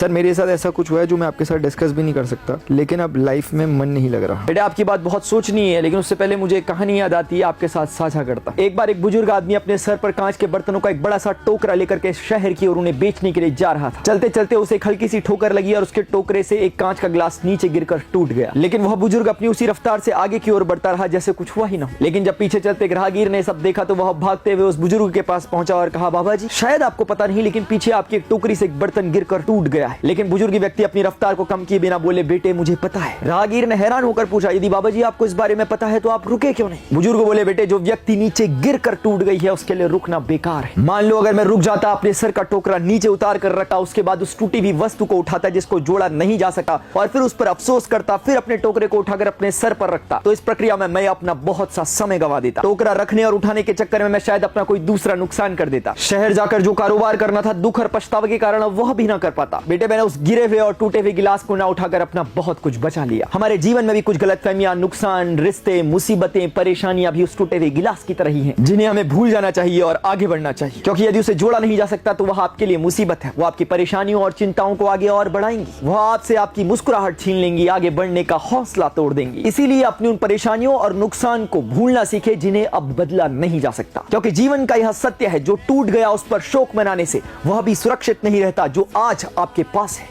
Sir मेरे साथ ऐसा कुछ हुआ है जो मैं आपके साथ डिस्कस भी नहीं कर सकता, लेकिन अब लाइफ में मन नहीं लग रहा। बेटा आपकी बात बहुत सोचनी है, लेकिन उससे पहले मुझे एक कहानी याद आती है, आपके साथ साझा करता। एक बार एक बुजुर्ग आदमी अपने सर पर कांच के बर्तनों का एक बड़ा सा टोकरा लेकर के शहर की ओर उन्हें बेचने के लिए जा रहा था। चलते चलते उसे एक हल्की सी ठोकर लगी और उसके टोकरे से एक कांच का गिलास नीचे गिरकर टूट गया। लेकिन वह बुजुर्ग अपनी उसी रफ्तार से आगे की ओर बढ़ता रहा जैसे कुछ हुआ ही ना। लेकिन जब पीछे चलते एक राहगीर ने सब देखा तो वह भागते हुए उस बुजुर्ग के पास पहुंचा और कहा, बाबा जी शायद आपको पता नहीं, लेकिन पीछे आपकी एक टोकरी से एक बर्तन गिरकर टूट गया है। लेकिन बुजुर्ग व्यक्ति अपनी रफ्तार को कम किए बिना बोले, बेटे मुझे पता है। राहगीर ने हैरान होकर पूछा, यदि बाबा जी आपको इस बारे में पता है तो आप रुके क्यों नहीं? बुजुर्ग बोले, बेटे जो व्यक्ति नीचे गिरकर टूट गई है उसके लिए रुकना बेकार है। मान लो अगर मैं रुक जाता, अपने सर का टोकरा नीचे उतार कर रखा, उसके बाद उस टूटी हुई वस्तु को उठाता जिसको जोड़ा नहीं जा सका और फिर उस पर अफसोस करता, फिर अपने टोकरे को उठाकर अपने सर पर रखता, तो इस प्रक्रिया में मैं अपना बहुत सा समय गवा देता। टोकरा रखने और उठाने के चक्कर में मैं शायद अपना कोई दूसरा नुकसान कर देता। शहर जाकर जो कारोबार करना था दुख और पछतावे के कारण वह भी ना कर पाता। बेटे मैंने उस गिरे हुए और टूटे हुए गिलास को ना उठाकर अपना बहुत कुछ बचा लिया। हमारे जीवन में भी कुछ गलतफहमियां, नुकसान, रिश्ते, मुसीबतें, परेशानियां भी उस टूटे हुए गिलास की तरह ही हैं, जिन्हें हमें भूल जाना चाहिए और आगे बढ़ना चाहिए। क्योंकि यदि उसे जोड़ा नहीं जा सकता तो वह आपके लिए मुसीबत है। वो आपकी परेशानियों और चिंताओं को आगे और बढ़ाएंगी। वह आपसे आपकी मुस्कुराहट छीन लेंगी, आगे बढ़ने का हौसला तोड़ देंगी। इसीलिए अपनी उन परेशानियों और नुकसान को भूलना सीखे जिन्हें अब बदला नहीं जा सकता। क्योंकि जीवन का यह सत्य है, जो टूट गया उस पर शोक मनाने से वह भी सुरक्षित नहीं रहता जो आज आपके पास है।